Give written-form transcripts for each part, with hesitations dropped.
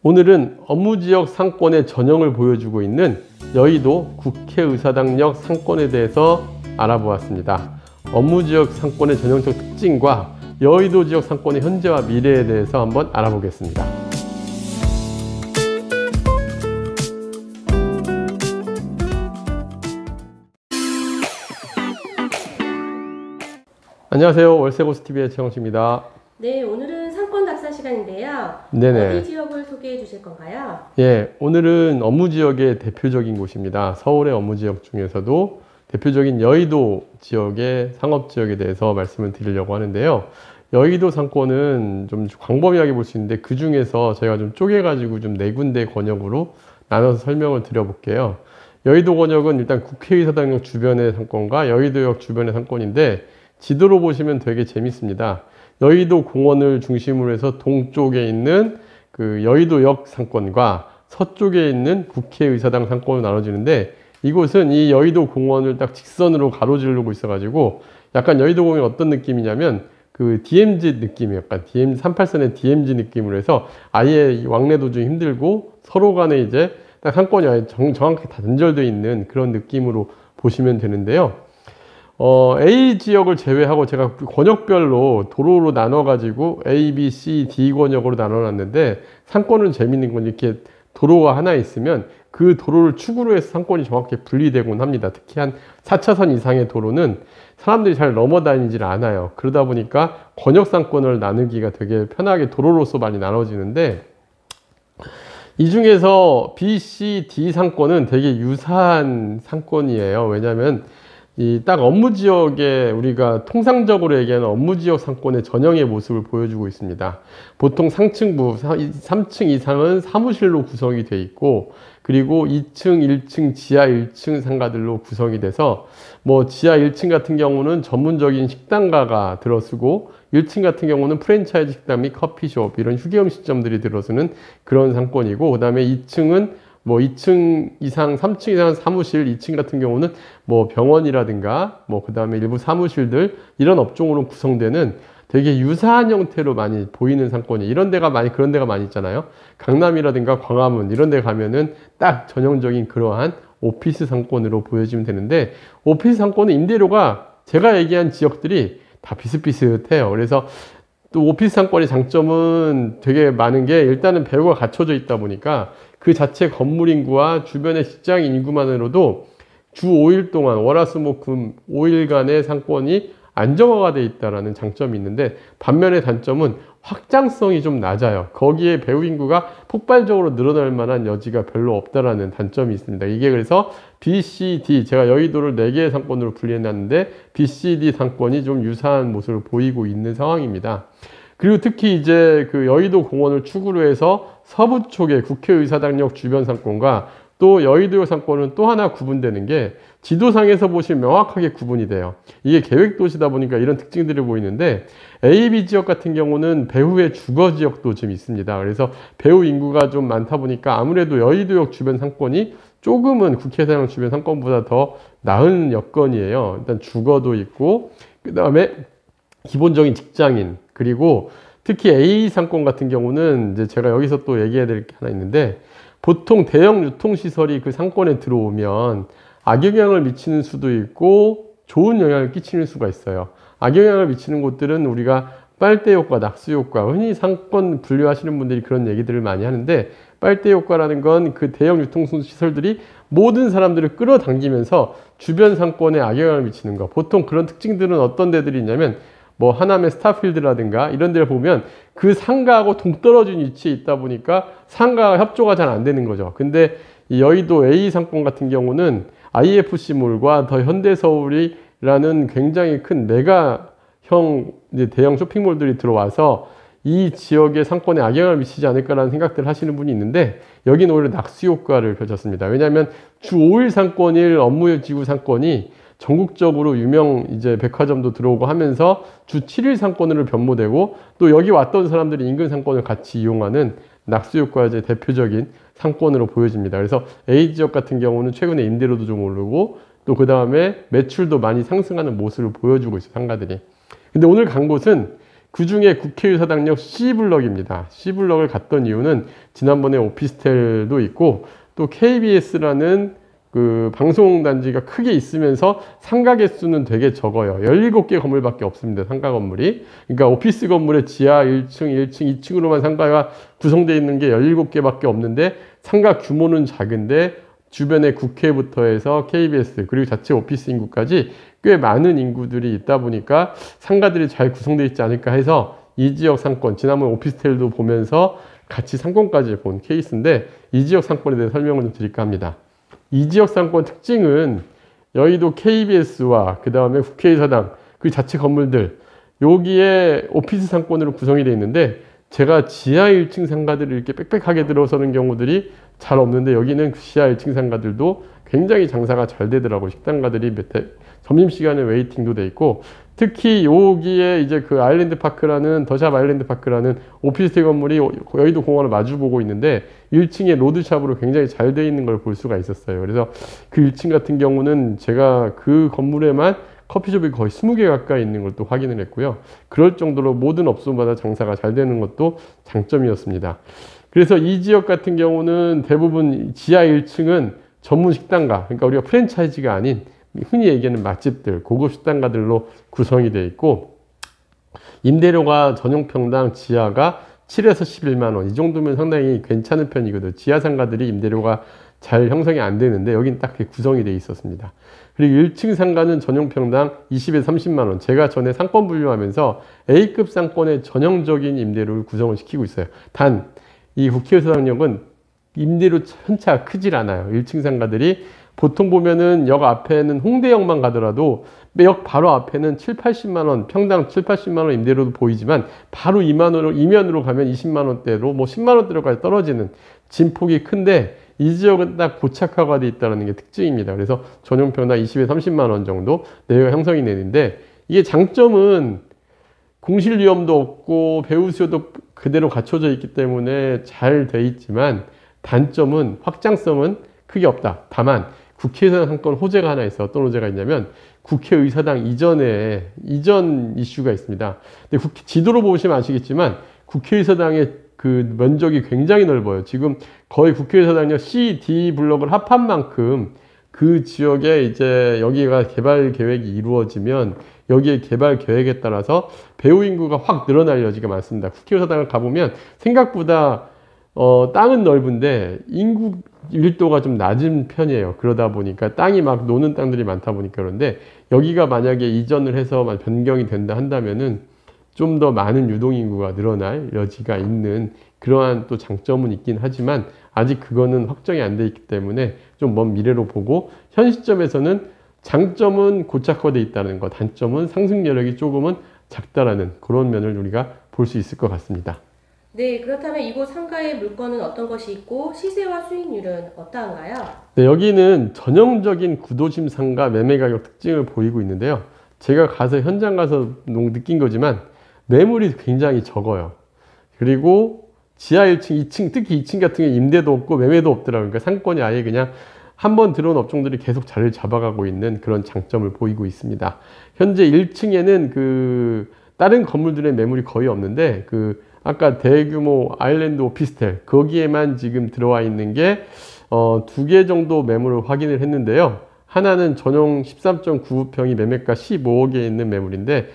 오늘은 업무지역 상권의 전형을 보여주고 있는 여의도 국회의사당역 상권에 대해서 알아보았습니다. 업무지역 상권의 전형적 특징과 여의도 지역 상권의 현재와 미래에 대해서 한번 알아보겠습니다. 안녕하세요. 월세고스TV의 최영식입니다. 네, 오늘은 상권 답사 시간인데요. 네네. 어디 지역을 소개해 주실 건가요? 예, 오늘은 업무지역의 대표적인 곳입니다. 서울의 업무지역 중에서도 대표적인 여의도 지역의 상업지역에 대해서 말씀을 드리려고 하는데요. 여의도 상권은 좀 광범위하게 볼 수 있는데 그 중에서 저희가 좀 쪼개가지고 좀 4군데 권역으로 나눠서 설명을 드려볼게요. 여의도 권역은 일단 국회의사당역 주변의 상권과 여의도역 주변의 상권인데 지도로 보시면 되게 재밌습니다. 여의도 공원을 중심으로 해서 동쪽에 있는 그 여의도역 상권과 서쪽에 있는 국회의사당 상권으로 나눠지는데 이곳은 이 여의도 공원을 딱 직선으로 가로지르고 있어가지고 약간 여의도 공원이 어떤 느낌이냐면 그 DMZ 느낌이 약간 38선의 DMZ 느낌으로 해서 아예 왕래도 좀 힘들고 서로 간에 이제 딱 상권이 아예 정확하게 다 단절되어 있는 그런 느낌으로 보시면 되는데요. A 지역을 제외하고 제가 권역별로 도로로 나눠가지고 A, B, C, D 권역으로 나눠놨는데 상권은 재밌는 건 이렇게 도로가 하나 있으면 그 도로를 축으로 해서 상권이 정확히 분리되곤 합니다. 특히 한 4차선 이상의 도로는 사람들이 잘 넘어다니질 않아요. 그러다 보니까 권역 상권을 나누기가 되게 편하게 도로로서 많이 나눠지는데 이 중에서 B, C, D 상권은 되게 유사한 상권이에요. 왜냐하면 이 딱 업무지역에 우리가 통상적으로 얘기하는 업무지역 상권의 전형의 모습을 보여주고 있습니다. 보통 상층부, 3층 이상은 사무실로 구성이 되어 있고 그리고 2층, 1층, 지하 1층 상가들로 구성이 돼서 뭐 지하 1층 같은 경우는 전문적인 식당가가 들어서고 1층 같은 경우는 프랜차이즈 식당 및 커피숍 이런 휴게음식점들이 들어서는 그런 상권이고 그 다음에 2층은 뭐 2층 이상, 3층 이상 사무실, 2층 같은 경우는 뭐 병원이라든가 뭐 그 다음에 일부 사무실들 이런 업종으로 구성되는 되게 유사한 형태로 많이 보이는 상권이 이런 데가 많이 그런 데가 많이 있잖아요. 강남이라든가 광화문 이런 데 가면은 딱 전형적인 그러한 오피스 상권으로 보여지면 되는데 오피스 상권은 임대료가 제가 얘기한 지역들이 다 비슷비슷해요. 그래서 또 오피스 상권의 장점은 되게 많은 게 일단은 배후가 갖춰져 있다 보니까 그 자체 건물 인구와 주변의 직장 인구만으로도 주 5일 동안 월화수목금 5일간의 상권이 안정화가 되어 있다는 장점이 있는데 반면에 단점은 확장성이 좀 낮아요. 거기에 배후 인구가 폭발적으로 늘어날 만한 여지가 별로 없다라는 단점이 있습니다. 이게 그래서 B, C, D 제가 여의도를 4개의 상권으로 분리해놨는데 B, C, D 상권이 좀 유사한 모습을 보이고 있는 상황입니다. 그리고 특히 이제 그 여의도 공원을 축으로 해서 서부 쪽의 국회의사당역 주변 상권과 또 여의도역 상권은 또 하나 구분되는 게 지도상에서 보시면 명확하게 구분이 돼요. 이게 계획도시다 보니까 이런 특징들이 보이는데 A, B 지역 같은 경우는 배후의 주거 지역도 좀 있습니다. 그래서 배후 인구가 좀 많다 보니까 아무래도 여의도역 주변 상권이 조금은 국회의사당 주변 상권보다 더 나은 여건이에요. 일단 주거도 있고 그 다음에 기본적인 직장인 그리고 특히 A 상권 같은 경우는 이제 제가 여기서 또 얘기해야 될 게 하나 있는데 보통 대형 유통시설이 그 상권에 들어오면 악영향을 미치는 수도 있고 좋은 영향을 끼치는 수가 있어요. 악영향을 미치는 곳들은 우리가 빨대 효과, 낙수 효과, 흔히 상권 분류하시는 분들이 그런 얘기들을 많이 하는데 빨대 효과라는 건 그 대형 유통시설들이 모든 사람들을 끌어당기면서 주변 상권에 악영향을 미치는 거. 보통 그런 특징들은 어떤 데들이 있냐면 뭐 하남의 스타필드라든가 이런 데를 보면 그 상가하고 동떨어진 위치에 있다 보니까 상가가 협조가 잘 안 되는 거죠. 근데 이 여의도 A 상권 같은 경우는 IFC몰과 더 현대서울이라는 굉장히 큰 메가형 이제 대형 쇼핑몰들이 들어와서 이 지역의 상권에 악영향을 미치지 않을까라는 생각들을 하시는 분이 있는데 여기는 오히려 낙수 효과를 펼쳤습니다. 왜냐하면 주 5일 상권일 업무지구 상권이 전국적으로 유명 이제 백화점도 들어오고 하면서 주 7일 상권으로 변모되고 또 여기 왔던 사람들이 인근 상권을 같이 이용하는 낙수 효과의 이제 대표적인 상권으로 보여집니다. 그래서 A 지역 같은 경우는 최근에 임대료도 좀 오르고 또 그 다음에 매출도 많이 상승하는 모습을 보여주고 있어요, 상가들이. 근데 오늘 간 곳은 그 중에 국회의사당역 C블럭입니다. C블럭을 갔던 이유는 지난번에 오피스텔도 있고 또 KBS라는 그 방송단지가 크게 있으면서 상가 개수는 되게 적어요. 17개 건물밖에 없습니다. 상가 건물이. 그러니까 오피스 건물의 지하 1층, 1층, 2층으로만 상가가 구성되어 있는 게 17개밖에 없는데 상가 규모는 작은데 주변에 국회부터 해서 KBS 그리고 자체 오피스 인구까지 꽤 많은 인구들이 있다 보니까 상가들이 잘 구성되어 있지 않을까 해서 이 지역 상권, 지난번 오피스텔도 보면서 같이 상권까지 본 케이스인데 이 지역 상권에 대해 설명을 좀 드릴까 합니다. 이 지역 상권 특징은 여의도 KBS와 그 다음에 국회의사당 그 자체 건물들 여기에 오피스 상권으로 구성이 되어 있는데 제가 지하 1층 상가들을 이렇게 빽빽하게 들어서는 경우들이 잘 없는데 여기는 지하 1층 상가들도 굉장히 장사가 잘 되더라고요. 식당가들이 점심시간에 웨이팅도 돼 있고 특히 여기에 이제 그 아일랜드 파크라는 더샵 아일랜드 파크라는 오피스텔 건물이 여의도 공원을 마주보고 있는데 1층에 로드샵으로 굉장히 잘 돼 있는 걸 볼 수가 있었어요. 그래서 그 1층 같은 경우는 제가 그 건물에만 커피숍이 거의 20개 가까이 있는 걸 또 확인을 했고요. 그럴 정도로 모든 업소마다 장사가 잘 되는 것도 장점이었습니다. 그래서 이 지역 같은 경우는 대부분 지하 1층은 전문 식당가, 그러니까 우리가 프랜차이즈가 아닌 흔히 얘기하는 맛집들, 고급 식당가들로 구성이 되어 있고 임대료가 전용평당 지하가 7에서 11만 원 이 정도면 상당히 괜찮은 편이거든요. 지하 상가들이 임대료가 잘 형성이 안 되는데 여긴 딱 구성이 되어 있었습니다. 그리고 1층 상가는 전용평당 20에서 30만 원. 제가 전에 상권 분류하면서 A급 상권의 전형적인 임대료를 구성을 시키고 있어요. 단 이 국회의사당역은 임대료 편차가 크질 않아요. 1층 상가들이 보통 보면은 역 앞에는 홍대역만 가더라도 역 바로 앞에는 7, 80만 원, 평당 7, 80만 원 임대료도 보이지만 바로 이면으로 가면 20만 원대로 뭐 10만 원대로까지 떨어지는 진폭이 큰데 이 지역은 딱 고착화가 되어 있다는 게 특징입니다. 그래서 전용평당 20에서 30만 원 정도 내외가 형성이 되는데 이게 장점은 공실 위험도 없고 배우 수요도 그대로 갖춰져 있기 때문에 잘 돼 있지만 단점은 확장성은 크게 없다. 다만 국회의사당 상권 호재가 하나 있어요. 어떤 호재가 있냐면 국회의사당 이전 이슈가 있습니다. 근데 지도로 보시면 아시겠지만 국회의사당의 그 면적이 굉장히 넓어요. 지금 거의 국회의사당역 C, D 블록을 합한 만큼 그 지역에 이제 여기가 개발 계획이 이루어지면 여기에 개발 계획에 따라서 배우 인구가 확 늘어날 여지가 많습니다. 국회의사당을 가보면 생각보다 땅은 넓은데 인구 밀도가 좀 낮은 편이에요. 그러다 보니까 땅이 막 노는 땅들이 많다 보니까 그런데 여기가 만약에 이전을 해서 변경이 된다 한다면은 좀 더 많은 유동인구가 늘어날 여지가 있는 그러한 또 장점은 있긴 하지만 아직 그거는 확정이 안 돼 있기 때문에 좀 먼 미래로 보고 현 시점에서는 장점은 고착화되어 있다는 것, 단점은 상승 여력이 조금은 작다라는 그런 면을 우리가 볼 수 있을 것 같습니다. 네, 그렇다면 이곳 상가의 물건은 어떤 것이 있고 시세와 수익률은 어떠한가요? 네, 여기는 전형적인 구도심 상가 매매 가격 특징을 보이고 있는데요. 제가 가서 현장 가서 느낀 거지만 매물이 굉장히 적어요. 그리고 지하 1층, 2층, 특히 2층 같은 경우에 임대도 없고 매매도 없더라고요. 그러니까 상권이 아예 그냥 한번 들어온 업종들이 계속 자리를 잡아가고 있는 그런 장점을 보이고 있습니다. 현재 1층에는 그 다른 건물들의 매물이 거의 없는데 그 아까 대규모 아일랜드 오피스텔 거기에만 지금 들어와 있는 게 2개 정도 매물을 확인을 했는데요. 하나는 전용 13.9평이 매매가 15억에 있는 매물인데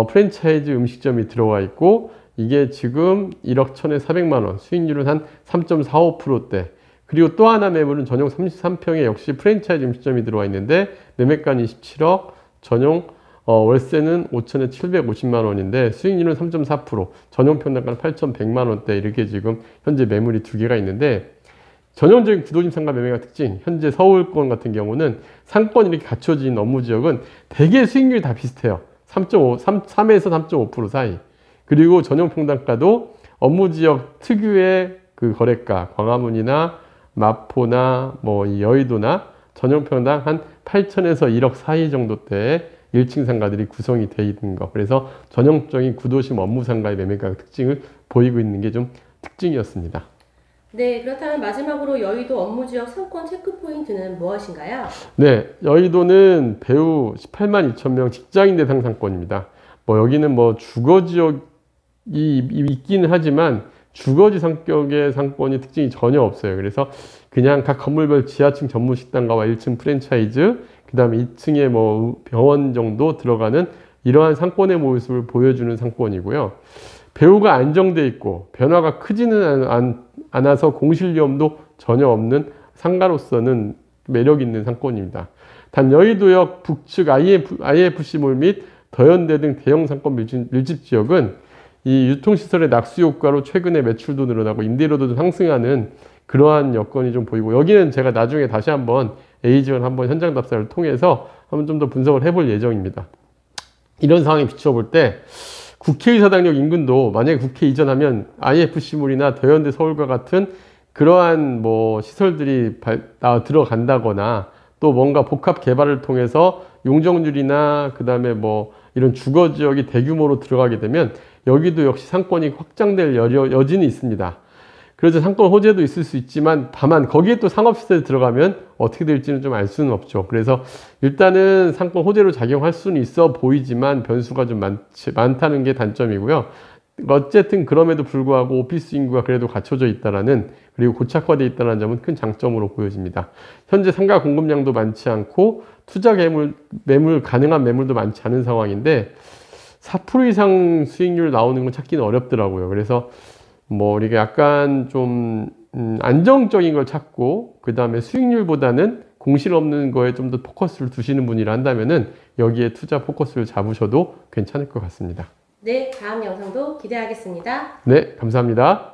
프랜차이즈 음식점이 들어와 있고 이게 지금 1억 1,400만 원, 수익률은 한 3.45%대. 그리고 또 하나 매물은 전용 33평에 역시 프랜차이즈 음식점이 들어와 있는데 매매가는 27억, 전용 월세는 5,750만 원인데 수익률은 3.4%, 전용 평당가는 8,100만 원대 이렇게 지금 현재 매물이 2개가 있는데 전형적인 구도심 상가 매매가 특징, 현재 서울권 같은 경우는 상권 이렇게 갖춰진 업무 지역은 대개 수익률이 다 비슷해요. 3에서 3.5% 사이. 그리고 전용 평당가도 업무 지역 특유의 그 거래가, 광화문이나 마포나 뭐 이 여의도나 전용 평당 한 8천에서 1억 사이 정도대의 1층 상가들이 구성이 되어 있는 거. 그래서 전형적인 구도심 업무 상가의 매매가 특징을 보이고 있는 게 좀 특징이었습니다. 네, 그렇다면 마지막으로 여의도 업무지역 상권 체크 포인트는 무엇인가요? 네, 여의도는 배우 18만 2천 명 직장인 대상 상권입니다. 뭐 여기는 뭐 주거 지역 있기는 하지만 주거지 성격의 상권이 특징이 전혀 없어요. 그래서 그냥 각 건물별 지하층 전문 식당가와 1층 프랜차이즈, 그 다음에 2층에 뭐 병원 정도 들어가는 이러한 상권의 모습을 보여주는 상권이고요. 배후가 안정돼 있고 변화가 크지는 않아서 공실 위험도 전혀 없는 상가로서는 매력 있는 상권입니다. 단 여의도역 북측 IFC몰 및 더현대 등 대형 상권 밀집 지역은 이 유통시설의 낙수 효과로 최근에 매출도 늘어나고 임대료도 상승하는 그러한 여건이 좀 보이고, 여기는 제가 나중에 다시 한번 A지원 한번 현장 답사를 통해서 한번 좀 더 분석을 해볼 예정입니다. 이런 상황에 비춰볼 때 국회의사당역 인근도 만약에 국회 이전하면 IFC몰이나 더현대 서울과 같은 그러한 뭐 시설들이 들어간다거나 또 뭔가 복합 개발을 통해서 용적률이나 그 다음에 뭐 이런 주거 지역이 대규모로 들어가게 되면 여기도 역시 상권이 확장될 여지는 있습니다. 그래서 상권 호재도 있을 수 있지만 다만 거기에 또 상업시설이 들어가면 어떻게 될지는 좀 알 수는 없죠. 그래서 일단은 상권 호재로 작용할 수는 있어 보이지만 변수가 좀 많다는 게 단점이고요. 어쨌든 그럼에도 불구하고 오피스 인구가 그래도 갖춰져 있다라는, 그리고 고착화되어 있다는 점은 큰 장점으로 보여집니다. 현재 상가 공급량도 많지 않고 투자 가능한 매물도 많지 않은 상황인데 4% 이상 수익률 나오는 건 찾기는 어렵더라고요. 그래서 뭐 이게 약간 좀 안정적인 걸 찾고 그 다음에 수익률보다는 공실 없는 거에 좀 더 포커스를 두시는 분이라 한다면은 여기에 투자 포커스를 잡으셔도 괜찮을 것 같습니다. 네, 다음 영상도 기대하겠습니다. 네, 감사합니다.